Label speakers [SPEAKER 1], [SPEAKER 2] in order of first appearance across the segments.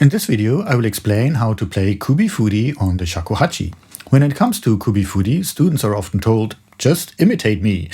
[SPEAKER 1] In this video, I will explain how to play Kubi furi on the shakuhachi. When it comes to Kubi furi, students are often told, just imitate me.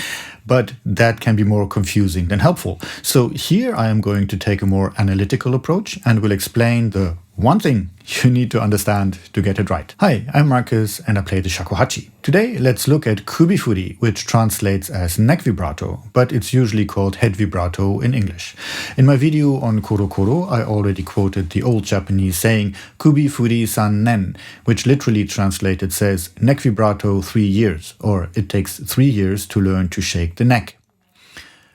[SPEAKER 1] But that can be more confusing than helpful. So here I am going to take a more analytical approach and will explain the one thing you need to understand to get it right. Hi, I'm Marcus and I play the shakuhachi. Today let's look at Kubi furi, which translates as neck vibrato, but it's usually called head vibrato in English. In my video on koro koro, I already quoted the old Japanese saying Kubi furi san nen, which literally translated says neck vibrato 3 years, or it takes 3 years to learn to shake the neck.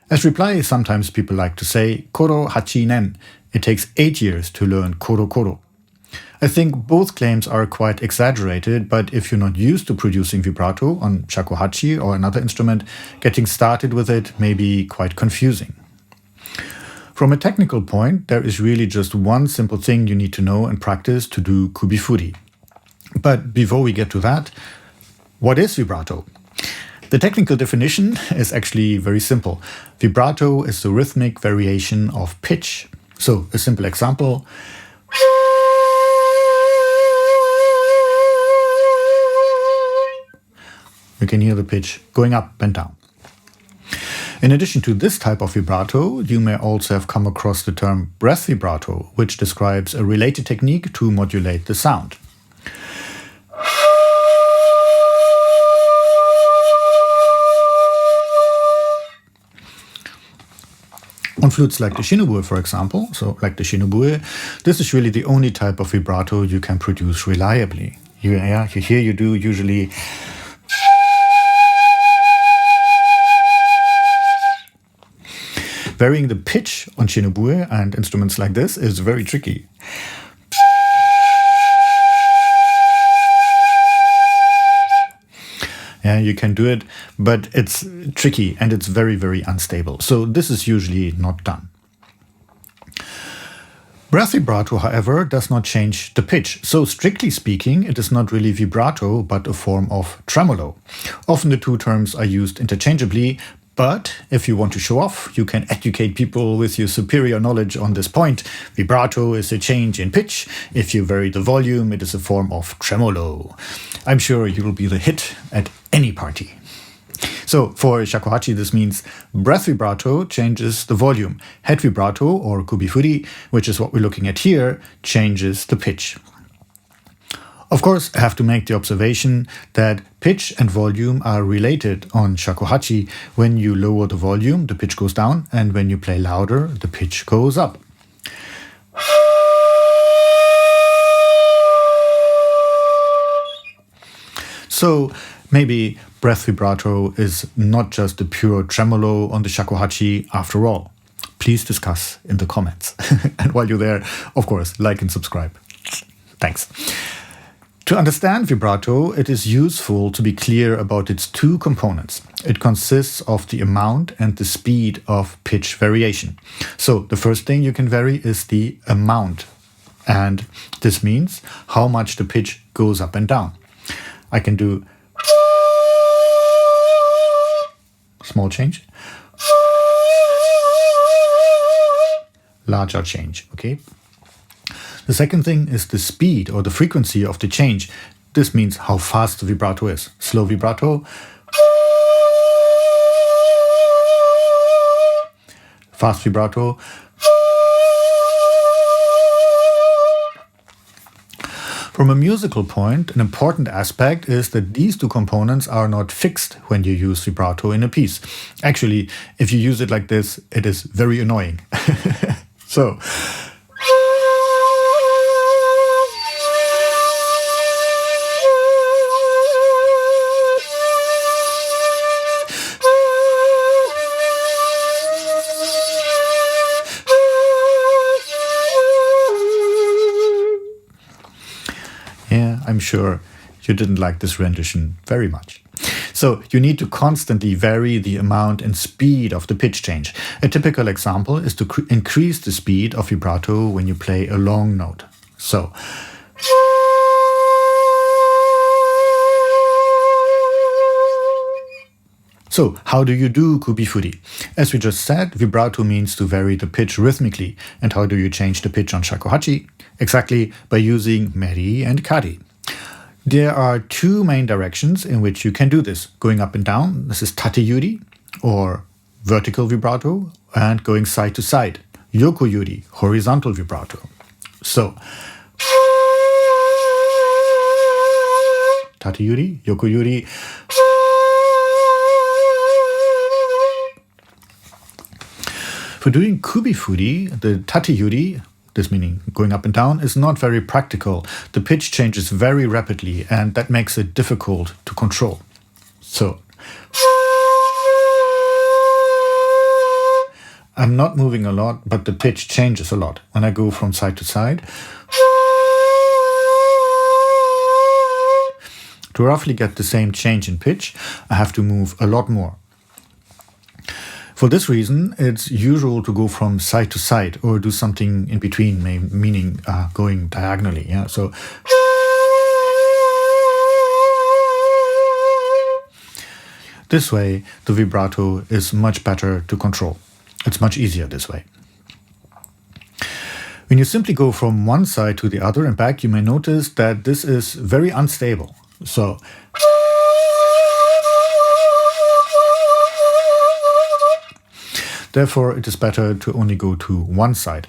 [SPEAKER 1] As reply, sometimes people like to say koro hachi nen. It takes 8 years to learn koro koro. I think both claims are quite exaggerated, but if you're not used to producing vibrato on shakuhachi or another instrument, getting started with it may be quite confusing. From a technical point, there is really just one simple thing you need to know and practice to do Kubi furi. But before we get to that, what is vibrato? The technical definition is actually very simple. Vibrato is the rhythmic variation of pitch. So, a simple example. You can hear the pitch going up and down. In addition to this type of vibrato, you may also have come across the term breath vibrato, which describes a related technique to modulate the sound. On flutes like the shinobue, for example, so like the shinobue, this is really the only type of vibrato you can produce reliably. You do usually varying the pitch on shinobue and instruments like this is very tricky. Yeah, you can do it, but it's tricky and it's very, very unstable. So this is usually not done. Breath vibrato, however, does not change the pitch. So strictly speaking, it is not really vibrato, but a form of tremolo. Often the two terms are used interchangeably, but if you want to show off, you can educate people with your superior knowledge on this point. Vibrato is a change in pitch. If you vary the volume, it is a form of tremolo. I'm sure you will be the hit at any party. So for shakuhachi, this means breath vibrato changes the volume. Head vibrato, or kubi furi, which is what we're looking at here, changes the pitch. Of course, I have to make the observation that pitch and volume are related on shakuhachi. When you lower the volume, the pitch goes down, and when you play louder, the pitch goes up. So maybe breath vibrato is not just a pure tremolo on the shakuhachi after all. Please discuss in the comments. And while you're there, of course, like and subscribe. Thanks. To understand vibrato, it is useful to be clear about its two components. It consists of the amount and the speed of pitch variation. So the first thing you can vary is the amount. And this means how much the pitch goes up and down. I can do small change, larger change, okay? The second thing is the speed or the frequency of the change. This means how fast the vibrato is. Slow vibrato, fast vibrato, From a musical point, an important aspect is that these two components are not fixed when you use vibrato in a piece. Actually, if you use it like this, it is very annoying. So, yeah, I'm sure you didn't like this rendition very much. So you need to constantly vary the amount and speed of the pitch change. A typical example is to increase the speed of vibrato when you play a long note. So, So, how do you do Kubi furi? As we just said, vibrato means to vary the pitch rhythmically. And how do you change the pitch on shakuhachi? Exactly by using meri and kari. There are two main directions in which you can do this. Going up and down, this is tate yuri, or vertical vibrato, and going side to side, yoko yuri, horizontal vibrato. So, tate yuri, yoko yuri. For doing Kubi furi, the tate yuri, this meaning going up and down, is not very practical. The pitch changes very rapidly, and that makes it difficult to control. So, I'm not moving a lot, but the pitch changes a lot. When I go from side to side, to roughly get the same change in pitch, I have to move a lot more. For this reason, it's usual to go from side to side or do something in between, meaning going diagonally. Yeah, so this way, the vibrato is much better to control. It's much easier this way. When you simply go from one side to the other and back, you may notice that this is very unstable. So, therefore, it is better to only go to one side.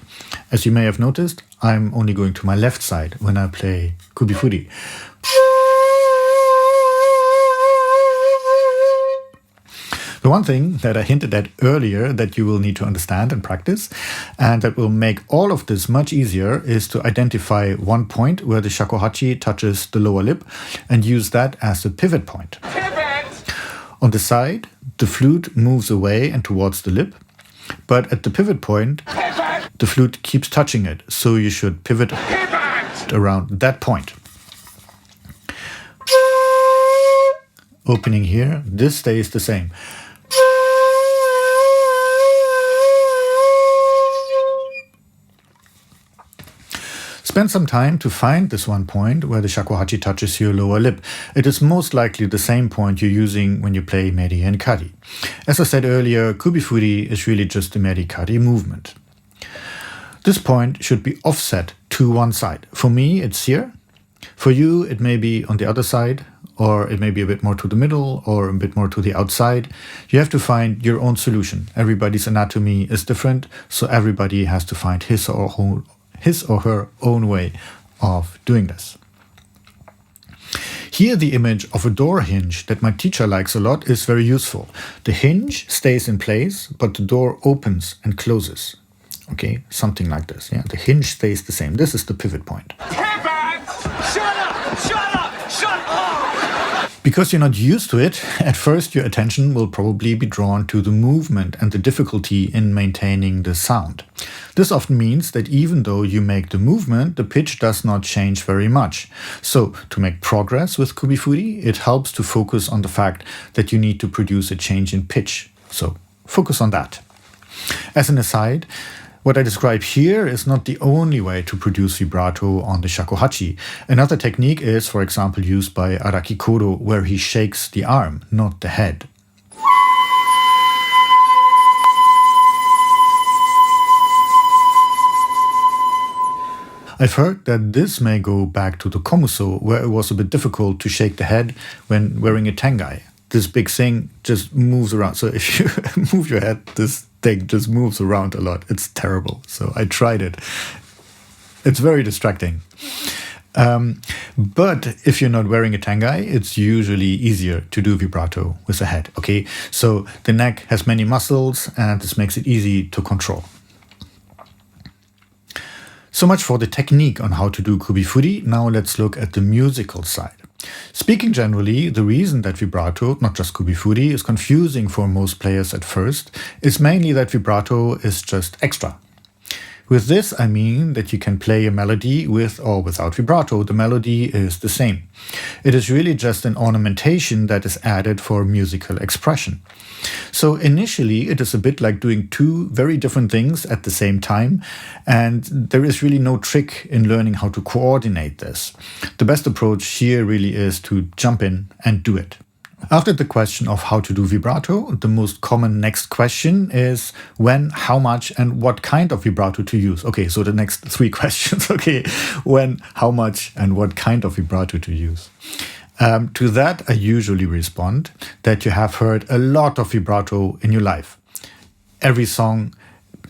[SPEAKER 1] As you may have noticed, I'm only going to my left side when I play Kubi furi. The one thing that I hinted at earlier that you will need to understand and practice, and that will make all of this much easier, is to identify one point where the shakuhachi touches the lower lip and use that as the pivot point. Pivot! On the side, the flute moves away and towards the lip, but at the pivot point, the flute keeps touching it, so you should pivot around that point. Opening here, this stays the same. Spend some time to find this one point where the shakuhachi touches your lower lip. It is most likely the same point you're using when you play meri and kari. As I said earlier, Kubi furi is really just the meri-kari movement. This point should be offset to one side. For me, it's here. For you, it may be on the other side, or it may be a bit more to the middle, or a bit more to the outside. You have to find your own solution. Everybody's anatomy is different, so everybody has to find his or her own way of doing this. Here the image of a door hinge that my teacher likes a lot is very useful. The hinge stays in place, but the door opens and closes. Okay, something like this. Yeah, the hinge stays the same. This is the pivot point.
[SPEAKER 2] Shut up! Shut up! Shut up!
[SPEAKER 1] Because you're not used to it, at first your attention will probably be drawn to the movement and the difficulty in maintaining the sound. This often means that even though you make the movement, the pitch does not change very much. So, to make progress with Kubi furi, it helps to focus on the fact that you need to produce a change in pitch. So, focus on that. As an aside, what I describe here is not the only way to produce vibrato on the shakuhachi. Another technique is, for example, used by Araki Kodo, where he shakes the arm, not the head. I've heard that this may go back to the komuso, where it was a bit difficult to shake the head when wearing a tengai. This big thing just moves around. So if you move your head, this thing just moves around a lot. It's terrible. So I tried it. It's very distracting. But if you're not wearing a tengai, it's usually easier to do vibrato with the head. Okay, so the neck has many muscles, and this makes it easy to control. So much for the technique on how to do Kubi furi. Now let's look at the musical side. Speaking generally, the reason that vibrato, not just Kubi furi, is confusing for most players at first is mainly that vibrato is just extra. With this, I mean that you can play a melody with or without vibrato. The melody is the same. It is really just an ornamentation that is added for musical expression. So initially, it is a bit like doing two very different things at the same time, and there is really no trick in learning how to coordinate this. The best approach here really is to jump in and do it. After the question of how to do vibrato, the most common next question is when, how much, and what kind of vibrato to use. Okay, so the next three questions. Okay, when, how much, and what kind of vibrato to use. To that, I usually respond that you have heard a lot of vibrato in your life. Every song,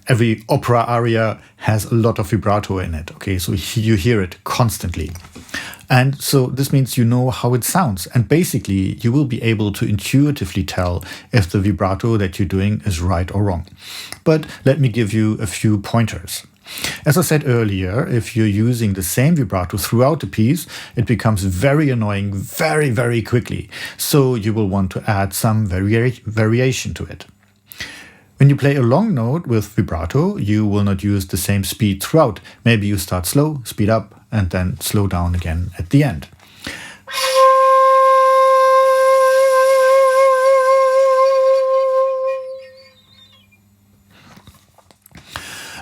[SPEAKER 1] every opera aria has a lot of vibrato in it. Okay, so you hear it constantly. And so this means you know how it sounds. And basically, you will be able to intuitively tell if the vibrato that you're doing is right or wrong. But let me give you a few pointers. As I said earlier, if you're using the same vibrato throughout the piece, it becomes very annoying very, very quickly. So you will want to add some variation to it. When you play a long note with vibrato, you will not use the same speed throughout. Maybe you start slow, speed up, and then slow down again at the end.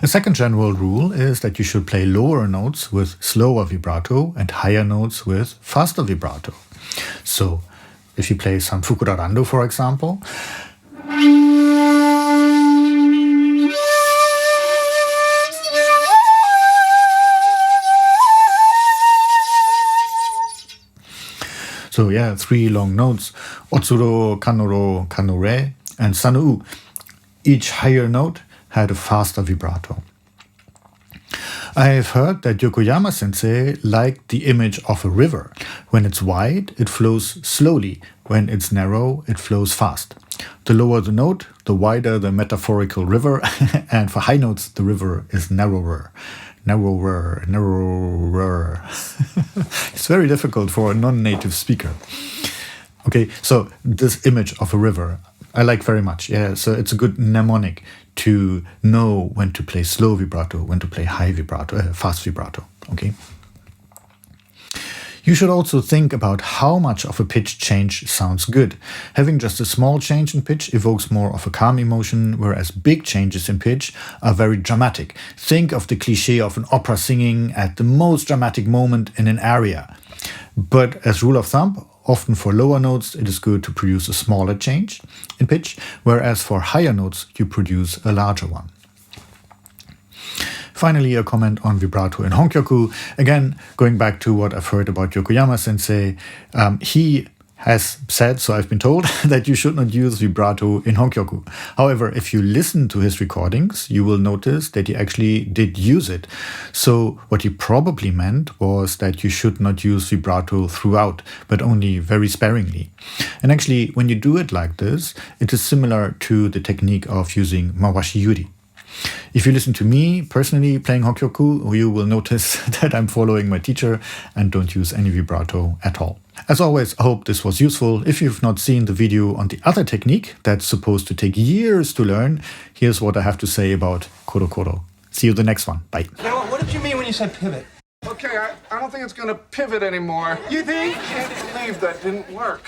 [SPEAKER 1] A second general rule is that you should play lower notes with slower vibrato and higher notes with faster vibrato. So, if you play some fukurarando, for example, so yeah, three long notes, otsuro, kanoro, kanore, and sanu. Each higher note had a faster vibrato. I have heard that Yokoyama sensei liked the image of a river. When it's wide, it flows slowly. When it's narrow, it flows fast. The lower the note, the wider the metaphorical river, and for high notes, the river is narrower. Narrower, narrower. It's very difficult for a non-native speaker. Okay, so this image of a river, I like very much. Yeah, so it's a good mnemonic to know when to play slow vibrato, when to play high vibrato, fast vibrato. Okay. You should also think about how much of a pitch change sounds good. Having just a small change in pitch evokes more of a calm emotion, whereas big changes in pitch are very dramatic. Think of the cliché of an opera singing at the most dramatic moment in an aria. But as rule of thumb, often for lower notes, it is good to produce a smaller change in pitch, whereas for higher notes, you produce a larger one. Finally, a comment on vibrato in Honkyoku. Again, going back to what I've heard about Yokoyama sensei, he has said, so I've been told, that you should not use vibrato in Honkyoku. However, if you listen to his recordings, you will notice that he actually did use it. So what he probably meant was that you should not use vibrato throughout, but only very sparingly. And actually, when you do it like this, it is similar to the technique of using mawashi yuri. If you listen to me personally playing Hokkyoku, you will notice that I'm following my teacher and don't use any vibrato at all. As always, I hope this was useful. If you've not seen the video on the other technique that's supposed to take years to learn, here's what I have to say about koro koro. See you the next one. Bye.
[SPEAKER 2] Now, what did you mean when you said pivot?
[SPEAKER 3] Okay, I don't think it's gonna pivot anymore.
[SPEAKER 2] You think?
[SPEAKER 3] I can't believe that didn't work.